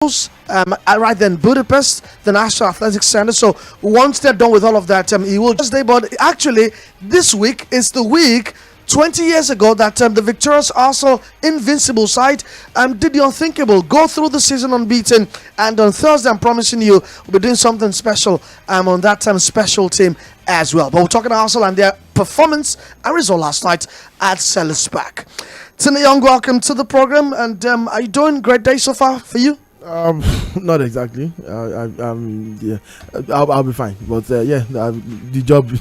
right then Budapest, the National Athletic Center. So once they're done with all of that, he will just day. But actually, this week is the week 20 years ago that the victorious Arsenal invincible side did the unthinkable, go through the season unbeaten, and on Thursday I'm promising you we'll be doing something special on that special team as well. But we're talking Arsenal and their performance and result last night at Selhurst Park. Tina Young, welcome to the program, and are you doing great day so far for you? Not exactly. I'll be fine. But the job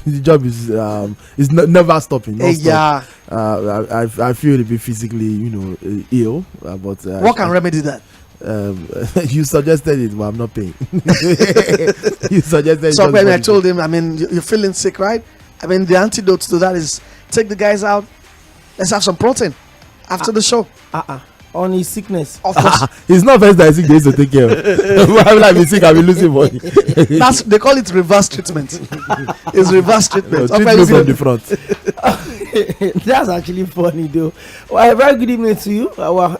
is never stopping. Yeah. I feel a bit physically, ill. But what can remedy that? You suggested it, but I'm not paying. You suggested. So when I told him, you're feeling sick, right? The antidote to that is take the guys out. Let's have some protein after the show. On his sickness. Of course. It's not first that sick they used to take care of. I'll be sick, I'll be losing money. They call it reverse treatment. It's reverse treatment. Treat me from the front. That's actually funny though. Well, a very good evening to you.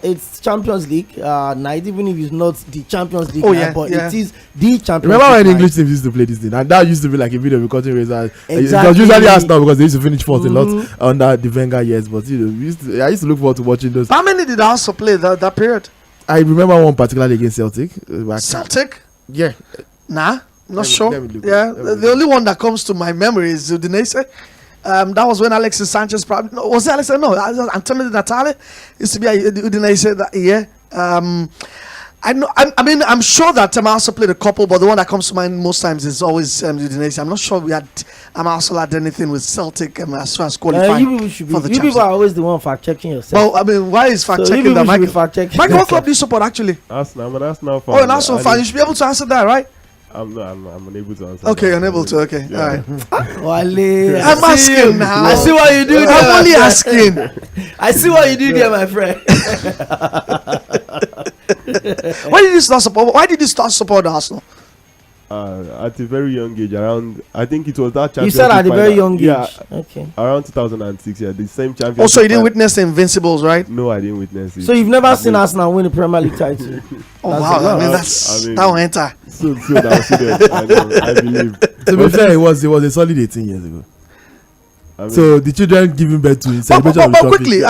It's Champions League night, even if it's not the Champions League night, but it is the Champions Remember League when night. English teams used to play this thing? And that used to be like a video of cutting razor. Exactly. It was usually Arsenal because they used to finish fourth a lot under the Wenger years. But I used to look forward to watching those. How many did Arsenal play that period? I remember one particularly against Celtic. Celtic? Yeah. Nah, not sure. Let me look. The only one that comes to my memory is Udinese. That was when Alexis Sanchez was it Alexis? No, Antonio Di Natale used to be at Udinese that year. I'm sure that Arsenal played a couple, but the one that comes to mind most times is always Udinese. I'm not sure we had Arsenal had anything with Celtic as far as qualifying you people are always the one fact checking yourself. Well, why is fact checking that, Michael? Michael, what club do you support actually? Arsenal. I'm an Arsenal fan. Oh, an Arsenal fan. You should be able to answer that, right? I'm unable to answer. Okay, unable to. Okay, Yeah. all right. Wale, I'm asking now. I see what you do there. I'm only asking. I see what you do there, my friend. Why did you start support? Why did you start support Arsenal? At a very young age, around I think it was that Champions You said at a League very final. young age. Yeah, Okay. around 2006. Yeah, the same Champions. Also, you League didn't final. witness the Invincibles, right? No, I didn't witness it. So you've never seen Arsenal win the Premier League title? Oh That's wow! enough. That will enter. So that was it. I believe. To be fair, it was a solid 18 years ago. So the children giving birth to celebration of the But trophy. quickly,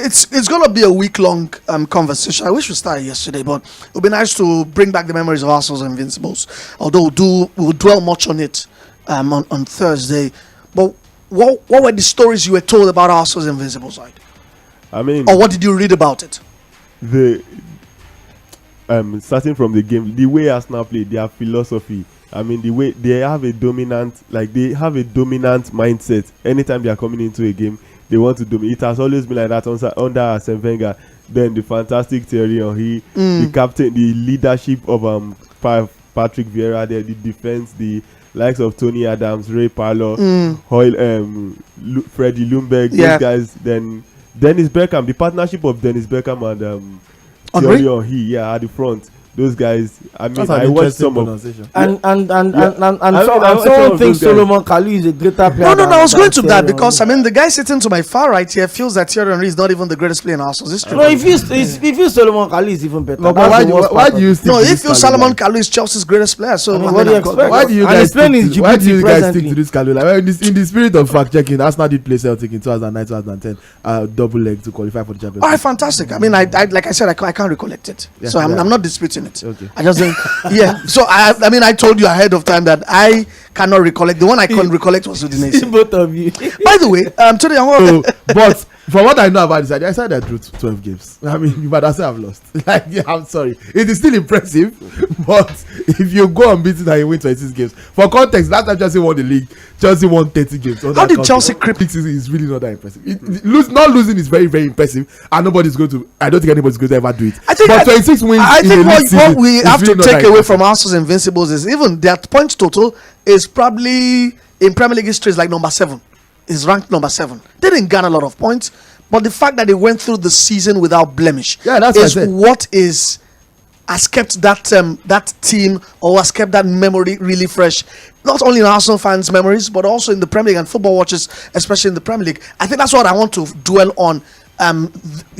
it's gonna be a week-long conversation. I wish we started yesterday, but it would be nice to bring back the memories of Arsenal's Invincibles. Although we'll dwell much on it on Thursday. But what were the stories you were told about Arsenal's Invincibles side? Or what did you read about it? Starting from the game, the way Arsenal play, their philosophy. The way they have a dominant mindset. Anytime they are coming into a game, they want to dominate. It has always been like that under Arsene Wenger. Then the fantastic Thierry Henry, the captain, the leadership of Patrick Vieira, the defense, the likes of Tony Adams, Ray Parlour, Freddie Ljungberg, those guys. Then Dennis Bergkamp, the partnership of Dennis Bergkamp and Thierry Henry, at the front. Those guys, I watched some of and someone thinks Solomon Kalou is a greater player. No, I was going to that because the guy sitting to my far right here feels that Thierry Henry is not even the greatest player in Arsenal history. No, if you Solomon Kalou is even better. No, but why do you think? No, if you Solomon Kalou is Chelsea's greatest player, so what do you expect? Why do you guys stick presently. to this Kalou? Like, in the spirit of fact checking, Arsenal did play Celtic in 2009-2010 double leg to qualify for the Champions League. All right, fantastic. I like I said, I can't recollect it, so I'm not disputing it. Okay. I just think, So I told you ahead of time that I cannot recollect. The one I couldn't recollect was Udinese. Both of you. By the way, today but from what I know about this, I said I drew 12 games. You might have said I've lost. I'm sorry. It is still impressive, but if you go unbeaten and you win 26 games, for context, last time Chelsea won the league, Chelsea won 30 games. How did Chelsea creep? Season is really not that impressive. Not losing is very, very impressive, and nobody's going to. I don't think anybody's going to ever do it. But 26 wins. I think what we have to really take away from Arsenal's Invincibles is even their points total is probably in Premier League history is like number 7. Is ranked number 7. They didn't garner a lot of points, but the fact that they went through the season without blemish is what has kept that team or has kept that memory really fresh, not only in Arsenal fans' memories but also in the Premier League and football watchers, especially in the Premier League. I think that's what I want to dwell on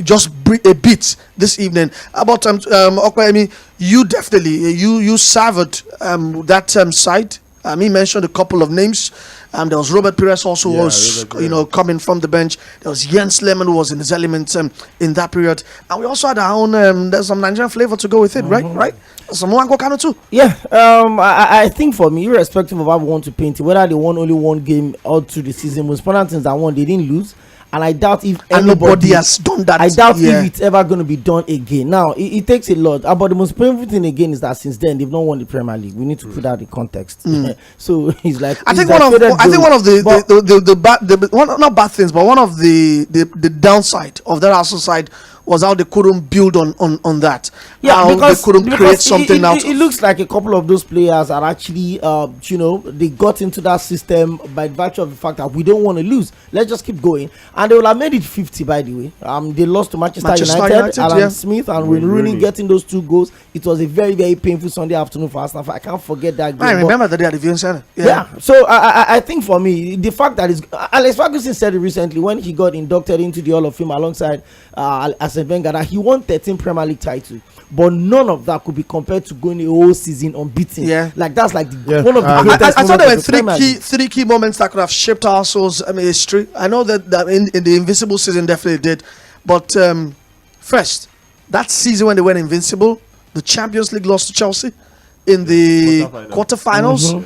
just a bit this evening. About Okwayemi, you definitely you served that side. He mentioned a couple of names. There was Robert Pires also, who was coming from the bench. There was Jens Lehmann, who was in his element in that period, and we also had our own. There's some Nigerian flavor to go with it, right? Some Nwankwo Kanu too. Yeah, I think for me, irrespective of how we want to paint it, whether they won only one game all through the season, most important things that they didn't lose. And I doubt if nobody has done that. I doubt if it's ever going to be done again. Now, it takes a lot. But the most painful thing again is that since then they've not won the Premier League. We need to put out the context. So he's like, I think one of the bad, not bad things, but one of the downside of that Arsenal side was how they couldn't build on that. Yeah, how because they couldn't create something out. It looks like a couple of those players are actually, they got into that system by virtue of the fact that we don't want to lose. Let's just keep going. And they will have made it 50, by the way. They lost to Manchester United, Alan Smith and Wayne Rooney getting those 2 goals. It was a very, very painful Sunday afternoon for Arsenal. I can't forget that game. I remember the day at the Viewing Center. Yeah. So I think for me, the fact that Alex Ferguson said it recently when he got inducted into the Hall of Fame alongside Arsene Wenger, that he won 13 Premier League titles, but none of that could be compared to going a whole season unbeaten. Yeah, like that's like one of the greatest. I thought there were three key moments that could have shaped Arsenal's history. I know that in the Invincible season definitely did, but first, that season when they went invincible, the Champions League lost to Chelsea in the quarterfinals.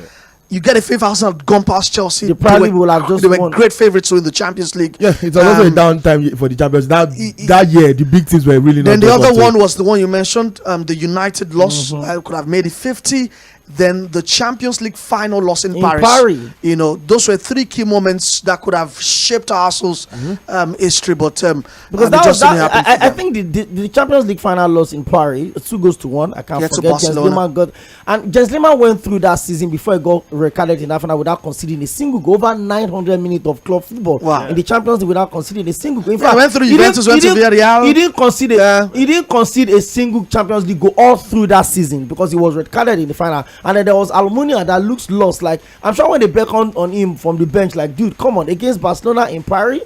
You get a fifth Arsenal had gone past Chelsea. They probably will have just They were great favourites to win the Champions League. Yeah, it was also a downtime for the Champions. That year, the big teams were really not. Then the other one was the one you mentioned, the United loss. I could have made it 50. Then the Champions League final loss in Paris. Those were 3 key moments that could have shaped Arsenal's history, but because I think the Champions League final loss in Paris, 2-1. I can't forget. Jens Lehmann went through that season before he got recorded in that final without conceding a single goal. Over 900 minutes of club football in the Champions League without conceding a single goal. In fact, went through Juventus, went to Villarreal. He didn't concede a single Champions League goal all through that season because he was recorded in the final. And then there was Almunia that looks lost. Like, I'm sure when they beckoned on him from the bench, like, dude, come on, against Barcelona in Paris,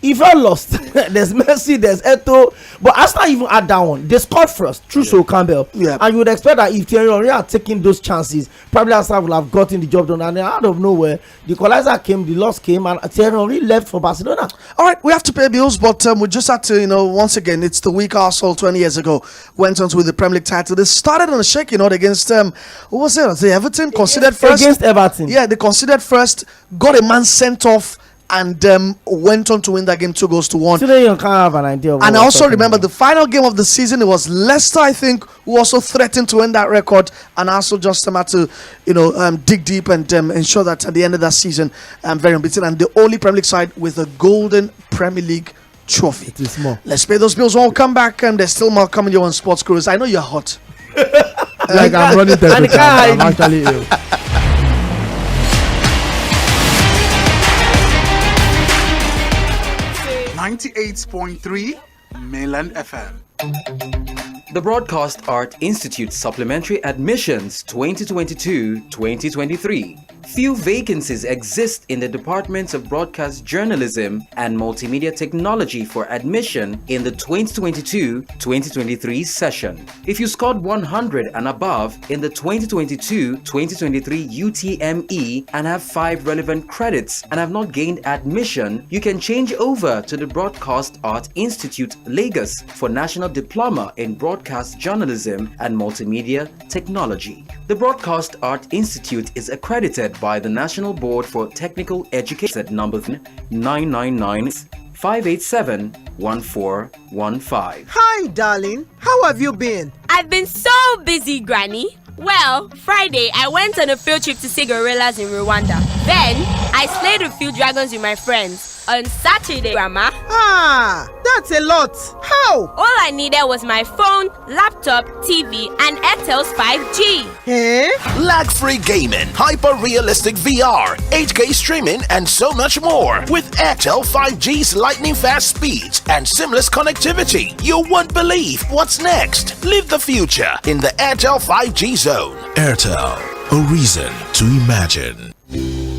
he felt lost. There's Messi, there's Eto'o, but Arsenal even had that one. They scored first through Sol Campbell, and you would expect that if Thierry Henry had taken those chances, probably Arsenal would have gotten the job done. And then out of nowhere, the equalizer came, the loss came, and Thierry Henry left for Barcelona. All right, we have to pay bills, but we just had to, once again, it's the week Arsenal 20 years ago went on to win the Premier League title. They started on a shaky note against who was it? The Everton conceded first against Everton. Yeah, they conceded first, got a man sent off, and went on to win that game 2-1. Today you can't have an idea of. And I also remember the final game of the season. It was Leicester, I think, who also threatened to end that record, and Arsenal just had to, dig deep and ensure that at the end of that season, very unbeaten, and the only Premier League side with a golden Premier League trophy. It is more. Let's pay those bills. We'll come back, and there's still more coming here on Sports Cruise. I know you're hot. Like I'm running temperature. I'm actually ill. 98.3 Mainland FM. The Broadcast Art Institute Supplementary Admissions 2022-2023. Few vacancies exist in the Departments of Broadcast Journalism and Multimedia Technology for admission in the 2022-2023 session. If you scored 100 and above in the 2022-2023 UTME and have 5 relevant credits and have not gained admission, you can change over to the Broadcast Art Institute Lagos for National Diploma in Broadcast Journalism and Multimedia Technology. The Broadcast Art Institute is accredited by the National Board for Technical Education at number 999-587-1415. Hi, darling. How have you been? I've been so busy, Granny. Well, Friday, I went on a field trip to see gorillas in Rwanda. Then, I slayed a few dragons with my friends. On Saturday, Grandma. That's a lot. How? All I needed was my phone, laptop, TV, and Airtel's 5G. Lag-free gaming, hyper-realistic VR, 8K streaming, and so much more. With Airtel 5G's lightning-fast speeds and seamless connectivity, you won't believe what's next. Live the future in the Airtel 5G zone. Airtel, a reason to imagine.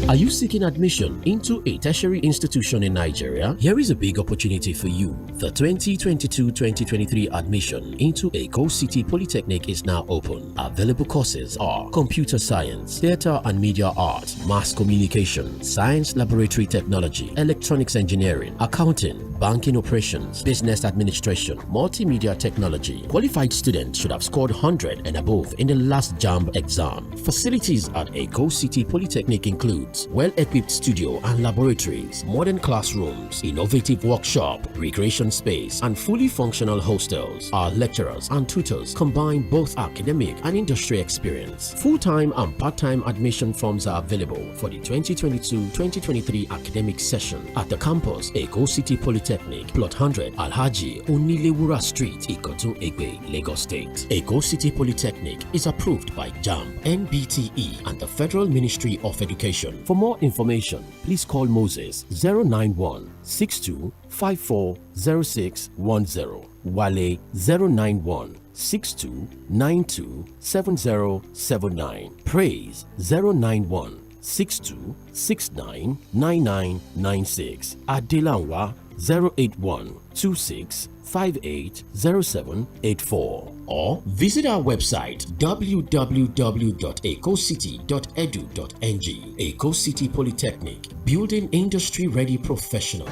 Are you seeking admission into a tertiary institution in Nigeria? Here is a big opportunity for you. The 2022-2023 admission into Eko City Polytechnic is now open. Available courses are Computer Science, Theatre and Media Arts, Mass Communication, Science Laboratory Technology, Electronics Engineering, Accounting, Banking Operations, Business Administration, Multimedia Technology. Qualified students should have scored 100 and above in the last JAMB exam. Facilities at Eko City Polytechnic includes well-equipped studio and laboratories, modern classrooms, innovative workshop, recreation space, and fully functional hostels. Our lecturers and tutors combine both academic and industry experience. Full-time and part-time admission forms are available for the 2022-2023 academic session at the campus Eko City Polytechnic, Plot 100, Alhaji Onilewura Street, Ikotun Egbe, Lagos State. Eko City Polytechnic is approved by JAMB, NBTE, and the Federal Ministry of Education. For more information, please call Moses 091 62 54 0610, Wale 091 62 92 7079, Praise 091 62 69 9996, Adelanwa 081 26 580784, or visit our website www.ecocity.edu.ng. Eco City Polytechnic, building industry ready professionals.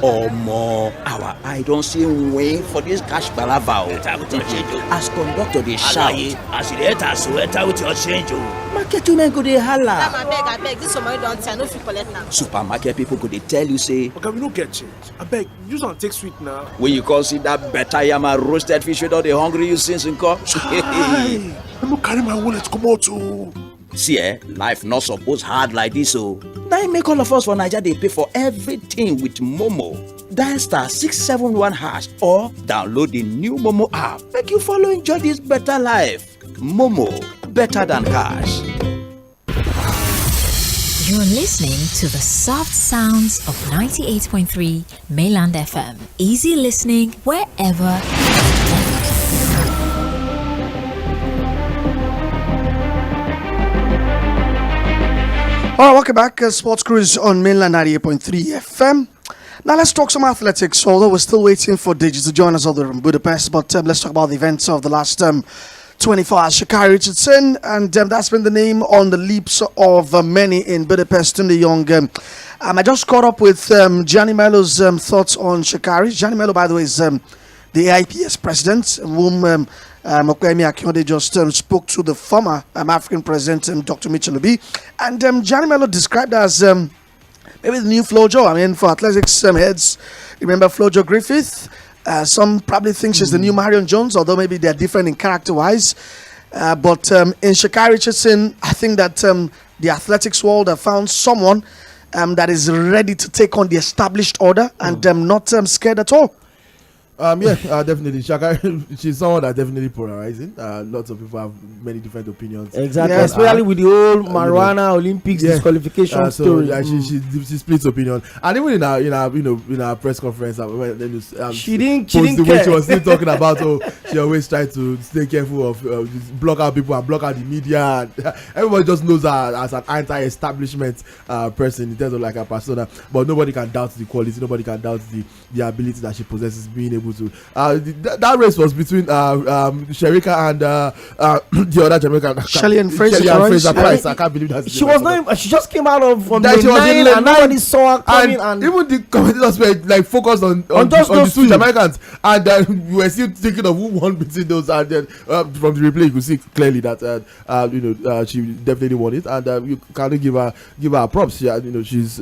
Omo, our eye don't see way for this cash balava. As conductor they shout, as you enter sweater with your change. Market women go dey holla. I beg, this one don't tell no fit collect am. Supermarket people go dey tell you say, okay, we no get change. I beg, use and take sweet now. When you call see that better yama roasted fish without the hungry you since in call. I no carry my wallet come out too. See, life not suppose hard like this, so now make all of us for Nigeria they pay for everything with Momo. Dial *671# or download the new Momo app. Make you follow enjoy this better life. Momo, better than cash. You're listening to the soft sounds of 98.3 Mainland FM. Easy listening wherever. All right, welcome back. Sports Cruise on Mainland 98.3 FM. Now let's talk some athletics, although we're still waiting for Deji to join us over in Budapest. But let's talk about the events of the last 24 hours. Sha'Carri Richardson, and that's been the name on the lips of many in Budapest in the young. I just caught up with Gianni Mello's thoughts on Sha'Carri. Gianni Mello, by the way, is the AIPS president, whom Mokwemi Akinode just spoke to the former African president, Dr. Mitchell Obi. And Gianni Mello described as maybe the new Flojo. I mean, for athletics heads, remember Flojo Griffith? Some probably think she's the new Marion Jones, although maybe they're different in character-wise. But in Sha'Carri Richardson, I think that the athletics world have found someone that is ready to take on the established order and not scared at all. Definitely. Sha'Carri, she's someone that's definitely polarizing. Lots of people have many different opinions. Exactly, especially with the whole marijuana Olympics disqualification story. So she splits opinion, and even in our press conference, she didn't care. Way she was still talking about she always tried to stay careful of block out people and block out the media. Everybody just knows her as an anti-establishment person in terms of like her persona, but nobody can doubt the quality. Nobody can doubt the ability that she possesses, being able to. That race was between Sherika and the other Jamaican, Shelly and Fraser Price. I can't believe that she was not. She just came out of from the nine, and nobody saw her coming. And even the commentators were like focused on the two Jamaicans, and we were still thinking of who won between those. And then from the replay, you could see clearly that she definitely won it, and you can't give her props. Yeah, she's.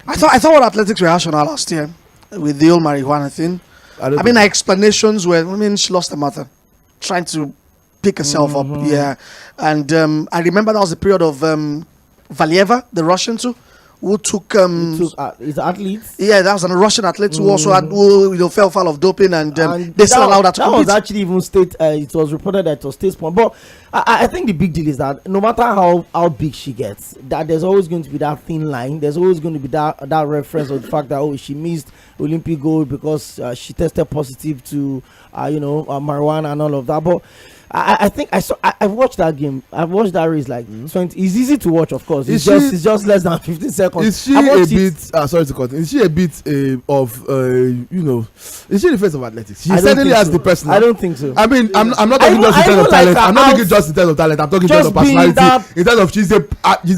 I thought what athletics were harsh on her last year with the whole marijuana thing. I mean, her explanations were, she lost her mother trying to pick herself up. Yeah. And I remember that was the period of Valieva, the Russian too, who took is athletes. Yeah, that was a Russian athlete who also had fell foul of doping, and they still allowed her to compete. That was actually even state. It was reported that it was state sport. But I think the big deal is that no matter how big she gets, that there's always going to be that thin line. There's always going to be that reference of the fact that she missed Olympic gold because she tested positive to marijuana and all of that. But I think I watched that game. I watched that race like 20. It's easy to watch, of course. It's just less than 15 seconds. Is she a bit? Sorry to cut. Is she a bit of Is she the face of athletics? She certainly has the person. I don't think so. I mean, I'm not talking just in terms of talent. I'm not talking just in terms of talent. I'm talking in terms of personality. In terms of she's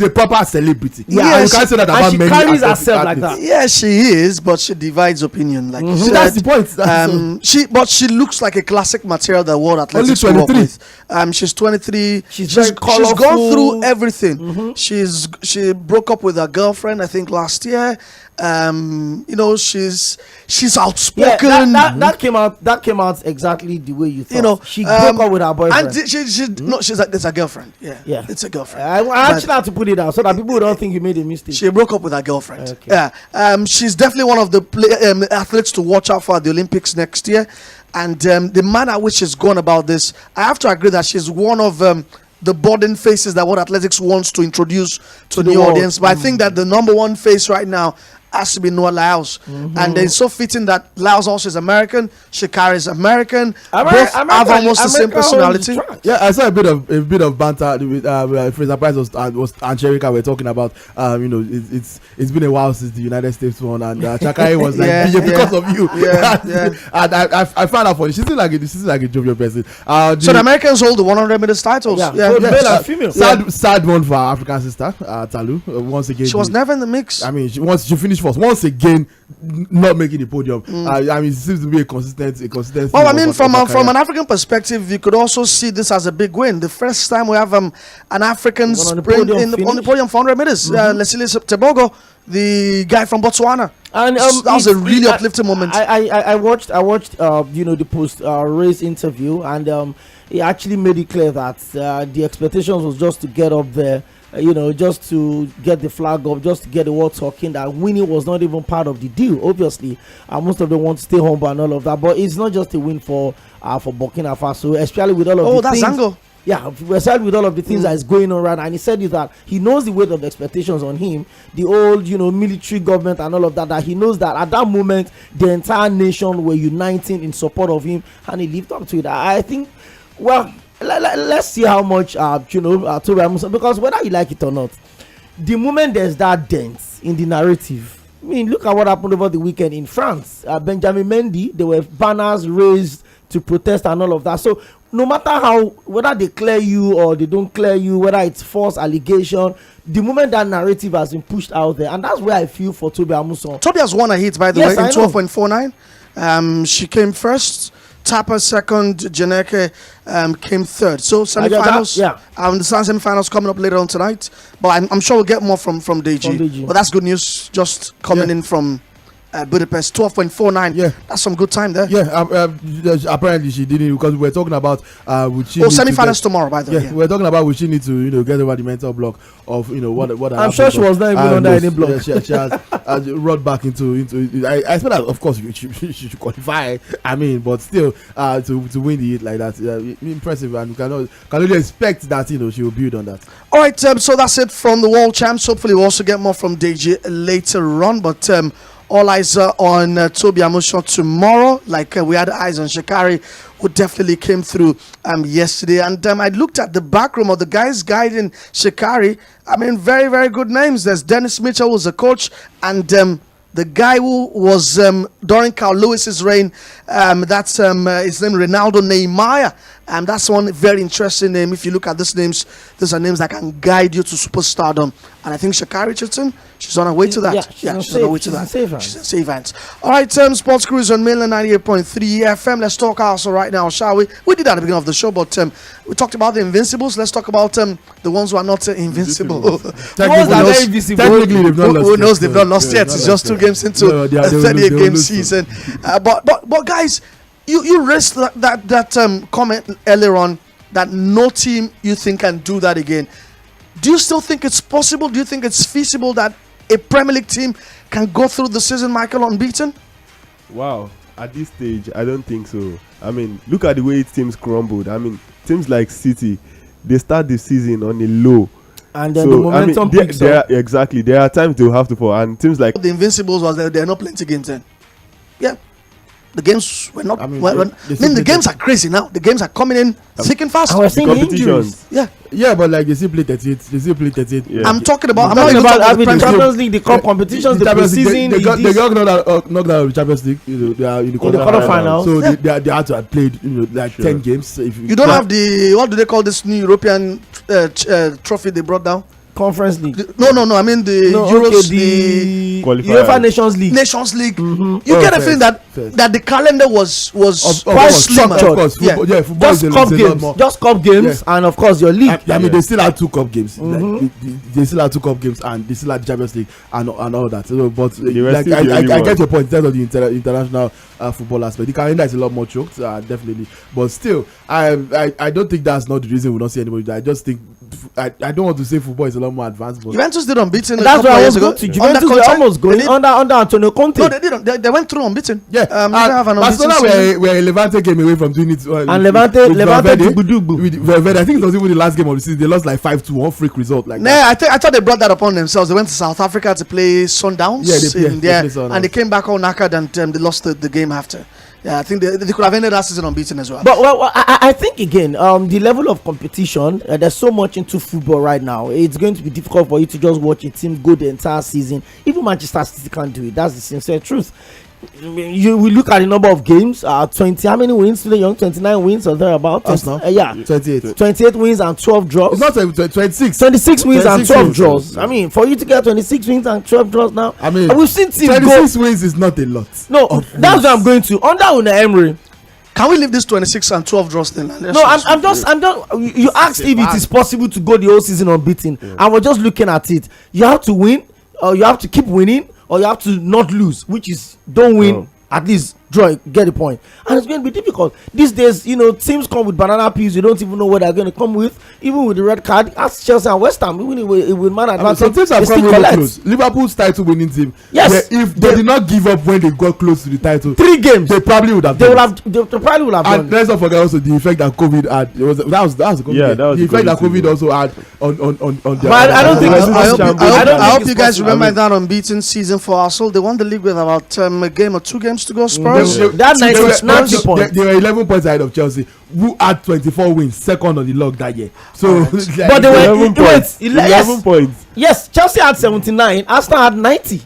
a proper celebrity. Yeah, you can't say that about many. She carries herself like that. Yeah, she is, but she divides opinion. Like you said, that's the point. But she looks like a classic material that World Athletics Only work with. She's 23. She's gone through everything. She broke up with her girlfriend, I think, last year. She's outspoken. That came out exactly the way you thought. She broke up with her boyfriend. And it's a girlfriend. Yeah, it's a girlfriend. I actually had to put it out so that people don't think you made a mistake. She broke up with her girlfriend. Okay. Yeah, she's definitely one of the athletes to watch out for at the Olympics next year. And the manner which she's gone about this, I have to agree that she's one of the budding faces that World Athletics wants to introduce to the audience. But I think that the number one face right now has to be Noah Lyles. And it's so fitting that Lyles also is American. Sha'Carri is American. Both have almost the same personality. Yeah, I saw a bit of banter with Fraser Price was and Sherika were talking about. It's been a while since the United States won, and Sha'Carri was like, because of you. And I found out funny. She's still like a jovial person. So the Americans hold the 100 meters titles. Male and female. Sad one for our African sister Talu. Once again, she was never in the mix. I mean, she finished first. Once again, not making the podium. I mean, it seems to be a consistent. Well, I mean, from an African perspective, you could also see this as a big win. The first time we have an African sprint on the podium for 100 meters. Leslie Tebogo, the guy from Botswana. And that was a really uplifting moment. I watched the post race interview, and he actually made it clear that the expectations was just to get up there. Just to get the flag up, just to get the world talking, that winning was not even part of the deal. Obviously, most of them want to stay humble and all of that, but it's not just a win for Burkina Faso, especially with all of the things. Zango. Yeah, especially with all of the things that is going on right now. And he said is that he knows the weight of the expectations on him, the old, military government and all of that, that he knows that at that moment, the entire nation were uniting in support of him, and he lived up to it. I think, let's see how much Tobi Amusan, because whether you like it or not, the moment there's that dent in the narrative, I mean, look at what happened over the weekend in France. Benjamin Mendy, there were banners raised to protest and all of that. So no matter whether they clear you or they don't clear you, whether it's false allegation, the moment that narrative has been pushed out there, and that's where I feel for Tobi Amusan. Tobi has won a hit, by the way, in 12.49. She came first. Tapa second, Janeke came third. So semi-finals, the semi-finals coming up later on tonight. But I'm sure we'll get more from DG. But that's good news, just coming in from Budapest. 12.49. Yeah, that's some good time there. Yeah, apparently she didn't, because we were talking about semi-finals tomorrow, by the way. Yeah, we were talking about would she need to get over the mental block of what I'm sure she was not even under any block. She has run back into. I expect that, of course, she should qualify. I mean, but still, to win the hit like that, impressive, and we can only expect that she will build on that. All right, so that's it from the world champs. Hopefully, we'll also get more from DG later on, but. All eyes on Tobi Amusan tomorrow, like we had eyes on Sha'Carri, who definitely came through yesterday. And I looked at the back room of the guys guiding Sha'Carri. I mean, very, very good names. There's Dennis Mitchell, who's a coach, and the guy who was during Carl Lewis's reign, that's his name, Ronaldo Neymar. And that's one very interesting name. If you look at these names, those are names that can guide you to superstardom. And I think Sha'Carri Richardson, she's on her way to that. She's on her way to that. She's in safe hands. All right, Sports Cruise on Mainland 98.3 FM. Let's talk also right now, shall we? We did that at the beginning of the show, but we talked about the Invincibles. Let's talk about the ones who are not invincible. Technically, they've not lost. Who knows they've not lost yet? It's just 2 games into a 38-game season. But guys, you raised that comment earlier on that no team you think can do that again. Do you still think it's possible? Do you think it's feasible that a Premier League team can go through the season, Michael, unbeaten? Wow, at this stage, I don't think so. I mean, look at the way teams crumbled. I mean, teams like City, they start the season on a low. And then the momentum picks up. Exactly. There are times they'll have to fall. And teams like the Invincibles, they're not playing games then. Yeah. The games were not. I mean, the games are crazy now. The games are coming in thick and fast. I was seeing injuries. Yeah, but like they still play 38. They still play 38. Yeah. I'm talking about. I'm talking about the Champions League, the cup competitions, the preseason. They got knocked out of the Champions League. They are in the quarterfinals. So they had to have played 10 games. You don't have the, what do they call this new European trophy they brought down? Conference League. No. I mean the Euros, the UEFA Nations League. You get a feeling that the calendar was quite slimmer. Of course, football, just cup games, and of course your league. I mean, they still had 2 cup games. They still had 2 cup games, and they still had the Champions League and all that. So, but like I get your point in terms of the international football aspect. The calendar is a lot more choked, definitely. But still, I don't think that's not the reason we don't see anybody. I just think I don't want to say football is a lot more advanced. But Juventus did unbeaten. That's why I was going to Juventus. Were almost going under Antonio Conte. No, they didn't. They went through unbeaten. Yeah, Barcelona were Levante came away from doing it. And Levante Valverde, I think it was even the last game of the season. They lost like 5-2, one freak result like that. I thought they brought that upon themselves. They went to South Africa to play Sundowns. And they came back all knackered and they lost the game after. Yeah, I think they could have ended that season unbeaten as well. But I think again, the level of competition, there's so much into football right now. It's going to be difficult for you to just watch a team go the entire season. Even Manchester City can't do it. That's the sincere truth. You will look at the number of games. 20. How many wins today? 29 wins or thereabout. 28 wins and 12 draws. It's not 26. 26 wins and 12 draws. I mean, for you to get 26 wins and 12 draws now. I mean, we've seen teams 26 wins is not a lot. No, that's what I'm going to. Under Unai Emery. Can we leave this 26 and 12 draws thing? No, I'm just. You asked if it is possible to go the whole season unbeaten, and we're just looking at it. You have to win, or you have to keep winning, or you have to not lose, which is don't win, at least draw, get the point. And it's going to be difficult these days. Teams come with banana peels. You don't even know what they're going to come with. Even with the red card, ask Chelsea and West Ham. Even it will matter. Some teams have come really close. Liverpool's title winning team. Yes, if they did not give up when they got close to the title, 3 games, they probably would have. They probably would have. And let's not forget also the effect that COVID had. That was COVID. Yeah, that was the effect that COVID also had on their. But I don't think. I hope you guys remember that unbeaten season for Arsenal. They won the league with about a game or 2 games to go. Spurs. That 90 points. They were 11 points ahead of Chelsea, who had 24 wins, second on the log that year. So, but they were 11 points. 11 points. Yes, Chelsea had 79. Arsenal had 90.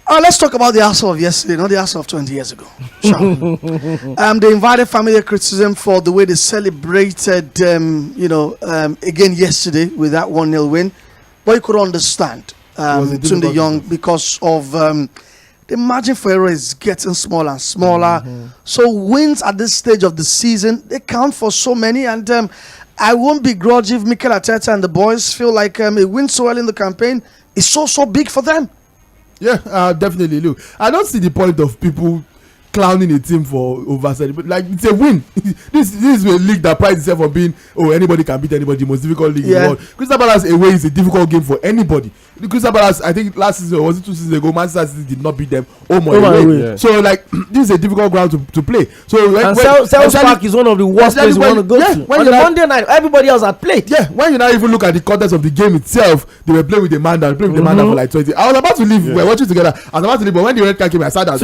Let's talk about the Arsenal of yesterday, not the Arsenal of 20 years ago. They invited familiar criticism for the way they celebrated, again yesterday with that 1-0 win. But you could understand Tunde Young because of the margin for error is getting smaller and smaller. So wins at this stage of the season, they count for so many. And I won't begrudge if Mikel Arteta and the boys feel like a win so early in the campaign is so big for them. Yeah, definitely. Look, I don't see the point of people clowning a team for over-celebrating. Like, it's a win. This is a league that prides itself on being, anybody can beat anybody, the most difficult league in the world. Crystal Palace away is a difficult game for anybody. The Crystal Palace, I think last season, or was it 2 seasons ago, Manchester City did not beat them home or away. Yeah. So, like, this is a difficult ground to play. So, Selhurst Park is one of the worst places you want to go to. On the Monday night, everybody else had played. Yeah, when you now even look at the context of the game itself, they were playing with the man down, for like 20. I was about to leave, we were watching together. I was about to leave, but when the red card came, I sat down.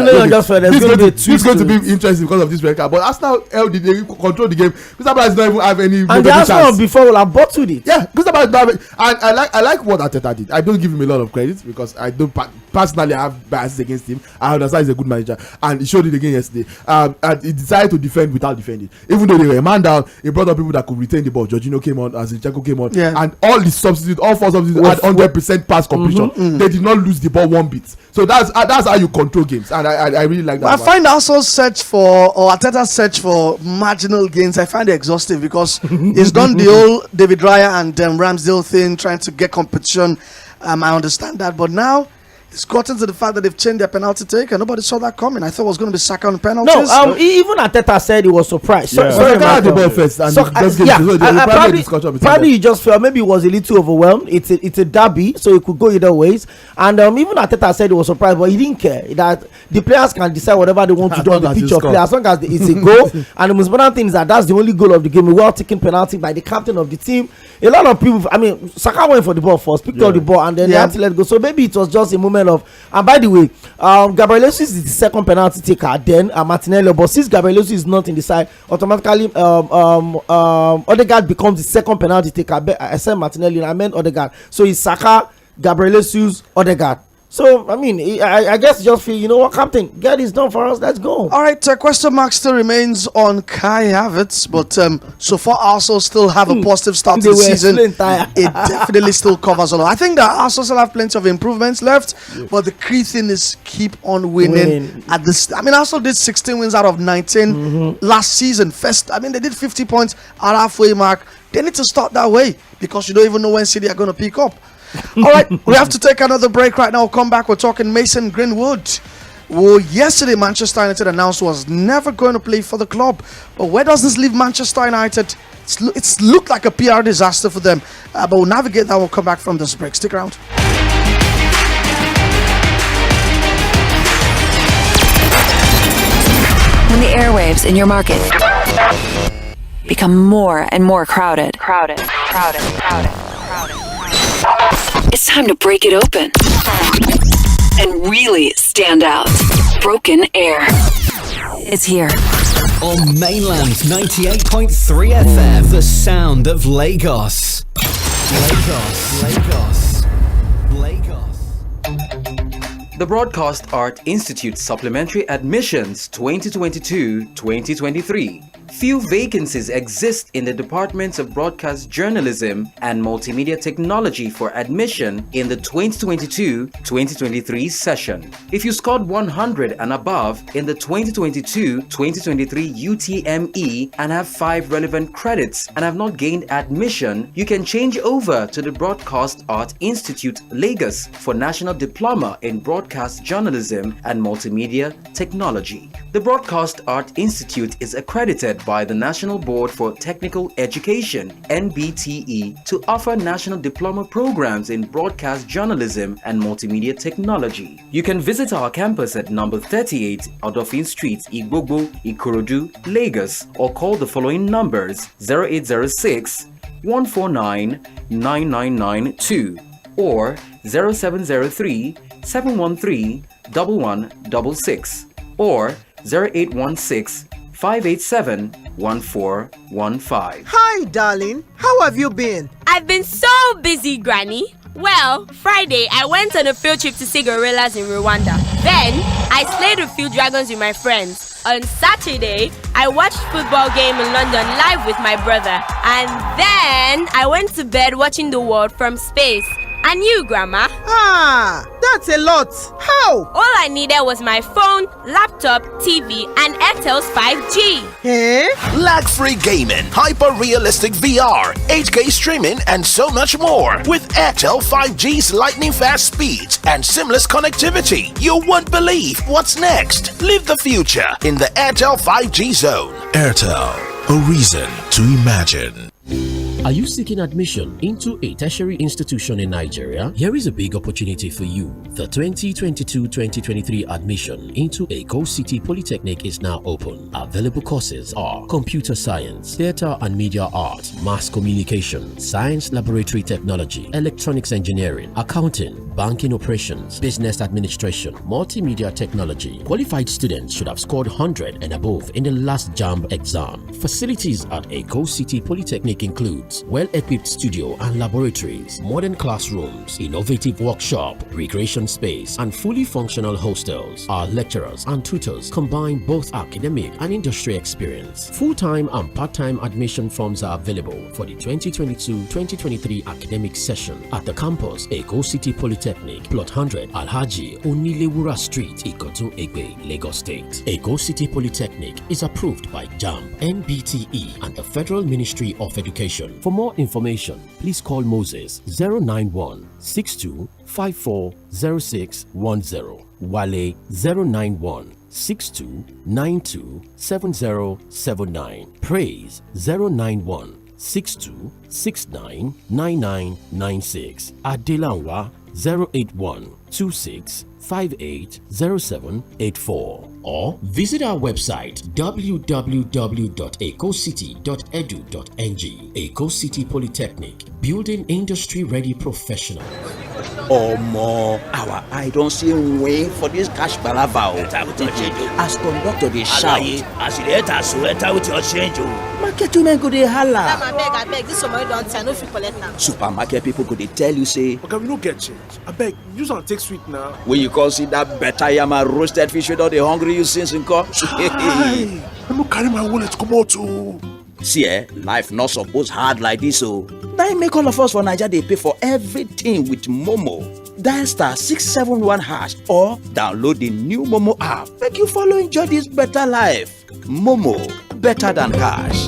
This is going to be interesting because of this red card. But Arsenal they control the game. Crystal Palace don't even have any. And the Arsenal before will have bottled it. Yeah, Crystal Palace don't have it. And I like what Arteta did. I don't give him a lot of credit because I don't personally have biases against him. I understand he's a good manager, and he showed it again yesterday. And he decided to defend without defending. Even though they were a man down, he brought up people that could retain the ball. Jorginho came on, Zinchenko came on, and all the substitutes, all 4 substitutes had 100% pass completion. They did not lose the ball one bit. So that's how you control games, and I really like that. I find Arsenal's search for, or Arteta's search for marginal gains, I find it exhaustive because he's done the old David Raya and Ramsdale thing, trying to get competition. I understand that, but now it's gotten to the fact that they've changed their penalty take, and nobody saw that coming. I thought it was going to be Saka on penalties. No, even Arteta said he was surprised. The ball first, and probably he just felt maybe he was a little overwhelmed. It's a derby, so it could go either ways. And even Arteta said he was surprised, but he didn't care that the players can decide whatever they want to do on the pitch of play as long as it's a goal. And the most important thing is that's the only goal of the game. A well-taken penalty by the captain of the team. A lot of people, Saka went for the ball first, picked up the ball, and then they had to let go. So maybe it was just a moment instead of. And by the way, Gabriel Jesus is the second penalty taker. Then Martinelli, but since Gabriel Jesus is not in the side, automatically Odegaard becomes the second penalty taker. I said Martinelli, I meant Odegaard. So it's Saka, Gabriel Jesus, Odegaard. So, I mean, I guess just feel, you know what, Captain, get this done for us. Let's go. All right, question mark still remains on Kai Havertz, but so far Arsenal still have a positive start to the season. It definitely still covers a lot. I think that Arsenal still have plenty of improvements left, but the key thing is keep on winning. At this, I mean, Arsenal did 16 wins out of 19 last season. They did 50 points at halfway mark. They need to start that way because you don't even know when City are going to pick up. All right, we have to take another break right now. We'll come back. We're talking Mason Greenwood, who yesterday Manchester United announced was never going to play for the club. But where does this leave Manchester United? It's looked like a PR disaster for them. But we'll navigate that. We'll come back from this break. Stick around. When the airwaves in your market become more and more crowded. It's time to break it open and really stand out. Broken Air is here. On Mainland 98.3 FM, the sound of Lagos. Lagos. The Broadcast Art Institute Supplementary Admissions 2022-2023. Few vacancies exist in the departments of Broadcast Journalism and Multimedia Technology for admission in the 2022-2023 session. If you scored 100 and above in the 2022-2023 UTME and have 5 relevant credits and have not gained admission, you can change over to the Broadcast Art Institute Lagos for National Diploma in Broadcast Journalism and Multimedia Technology. The Broadcast Art Institute is accredited by the National Board for Technical Education (NBTE) to offer national diploma programs in broadcast journalism and multimedia technology. You can visit our campus at number 38 Odofin Street, Igbogbo, Ikorodu, Lagos, or call the following numbers: 0806 149 9992 or 0703 713 1166 or 0816 587-1415. Hi, darling. How have you been? I've been so busy, Granny. Well, Friday, I went on a field trip to see gorillas in Rwanda. Then, I slayed a few dragons with my friends. On Saturday, I watched football game in London live with my brother. And then, I went to bed watching the world from space. And you, Grandma? That's a lot. How? All I needed was my phone, laptop, TV, and Airtel's 5G. Lag-free gaming, hyper-realistic VR, 8K streaming, and so much more. With Airtel 5G's lightning-fast speeds and seamless connectivity, you won't believe what's next. Live the future in the Airtel 5G zone. Airtel, a reason to imagine. Are you seeking admission into a tertiary institution in Nigeria? Here is a big opportunity for you. The 2022-2023 admission into Eko City Polytechnic is now open. Available courses are Computer Science, Theatre and Media Art, Mass Communication, Science Laboratory Technology, Electronics Engineering, Accounting, Banking Operations, Business Administration, Multimedia Technology. Qualified students should have scored 100 and above in the last JAMB exam. Facilities at Eko City Polytechnic includes well-equipped studio and laboratories, modern classrooms, innovative workshop, recreation space, and fully functional hostels. Our lecturers and tutors combine both academic and industry experience. Full-time and part-time admission forms are available for the 2022-2023 academic session at the campus, Eko City Polytechnic, Plot 100, Alhaji Onilewura Street, Ikotun Egbe, Lagos State. Eko City Polytechnic is approved by JAMB, NBTE, and the Federal Ministry of Education. For more information, please call Moses 091 62 54 0610, Wale 091 62 92 7079, Praise 091 62 69 9996, Adelanwa 081 26 580784, or visit our website www.ecocity.edu.ng. Eco City Polytechnic, building industry-ready professionals. Omo, our eye don see win for this cash palava o. As conductor dey shout, as you dey enter with your change o. Market women go dey hala. Abeg, this one don tell, no fit collect am. Supermarket people go dey tell you say, Oga, we no get change. Abeg, use am take sweet now. when you come see that better yama roasted fish wey don dey hungry you since nko. I no carry my wallet comot o. See life no suppose hard like this o. Na im make all of us for Naija dey pay for everything with Momo. Dial star 671 hash or download the new Momo app make you follow enjoy this better life. Momo, better than cash.